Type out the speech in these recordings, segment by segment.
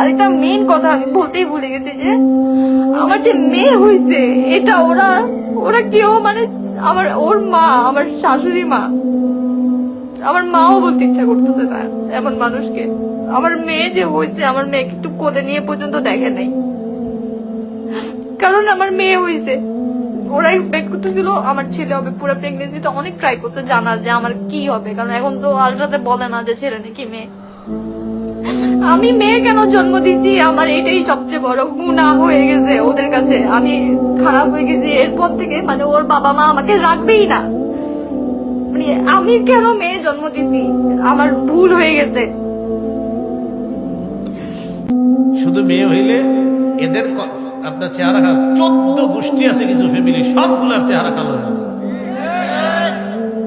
আরেকটা মেইন কথা আমি বলতেই ভুলে গেছি যে আমার যে মেয়ে হয়েছে এটা ওরা ওরা কেউ মানে ওর মা, আমার শাশুড়ি মা, আমার মাও বলতে ইচ্ছা করতেছে না এমন মানুষকে। আমার মেয়ে যে হয়েছে, আমার মেয়েকে একটু কোলে নিয়ে পর্যন্ত দেখে নাই, কারণ আমার মেয়ে হয়েছে। ওরা এক্সপেক্ট করতেছিল আমার ছেলে হবে। পুরো প্রেগনেন্সিতে অনেক ট্রাই করছে জানার যে আমার কি হবে, কারণ এখন তো আল্ট্রাতে বলে না যে ছেলে নাকি মেয়ে। আমি মেয়ে কেন জন্ম দিয়েছি, আমার এটাই সবচেয়ে বড় গুনাহ হয়ে গেছে ওদের কাছে। আমি খারাপ হয়ে গেছি এরপর থেকে, মানে ওর বাবা মা আমাকে রাখবেই না। মানে আমি কেন মেয়ে জন্ম দিছি, আমার ভুল হয়ে গেছে। শুধু মেয়ে হইলে এদের আপনার চেহারা 14 গোষ্ঠী আছে, কিছু ফ্যামিলি সবগুলার চেহারা কালো হয়ে যায়।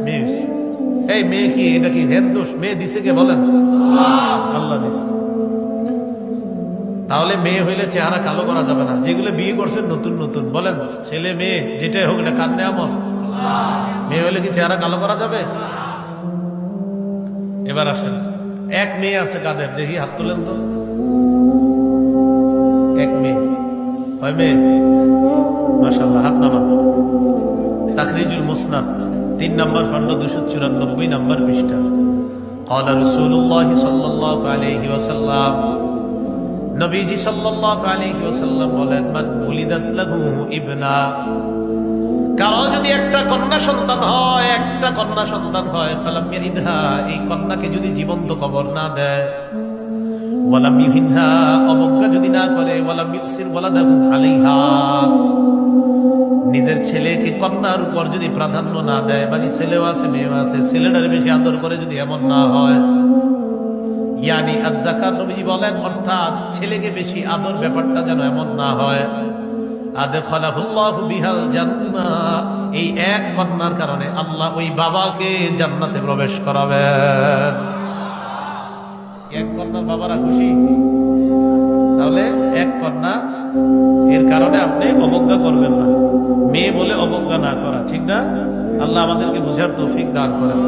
মেয়ে এই মেয়ে কি এটা কি হের দোষ? মেয়ে দিছে কে বলেন? আল্লাহ দিছে। তাহলে মেয়ে হইলে চেহারা কালো করা যাবে না। যেগুলো বিয়ে করছেন নতুন নতুন, বলেন ছেলে মেয়ে যেটাই হোক না, কান্নে আমল। মেয়ে হইলে কি চেহারা কালো করা যাবে? এবার আসেন, এক মেয়ে আছে কাদের দেখি, হাত তোলেন তো। এক মেয়ে, কয় মেয়ে? মাশাআল্লাহ, হাত নামান। তাখরিজুল মুসনাদ 3 নম্বর খণ্ড 294 নম্বর পৃষ্ঠা। قال رسول الله صلى الله عليه وسلم, নবীজি সাল্লাল্লাহু আলাইহি ওয়াসাল্লাম বলেন, মান বুলিদাত লাহু ইবনা, কারো যদি একটা কন্যা সন্তান হয়, একটা কন্যা সন্তান হয়, ফালাম ইয়ারিদহা, এই কন্যাকে যদি জীবন্ত কবর না দেয়, ওয়ালাম ইউহিনহা, অবজ্ঞা যদি না করে, ওয়ালাম ইউসির ওয়ালাদাহু আলাইহা, নিজের ছেলেকে কন্যার উপর যদি প্রাধান্য না দেয়, মানে ছেলেও আছে মেয়েও আছে, ছেলেটার বেশি আদর করে যদি এমন না হয়, ইয়ানি আয-যাকার, নবীজি বলেন অর্থাৎ ছেলেকে বেশি আদর ব্যাপারটা যেন এমন না হয়, আদখালাহুল্লাহু বিহাল জান্নাহ, এই এক কন্যার কারণে আল্লাহ ওই বাবাকে জান্নাতে প্রবেশ করাবেন। এক কন্যার বাবারা খুশি? তাহলে এক কন্যা, এর কারণে আপনি অবজ্ঞা করবেন না। মেয়ে বলে অবজ্ঞা না করা, ঠিক না? আল্লাহ আমাদেরকে বুঝার তৌফিক দান করেন।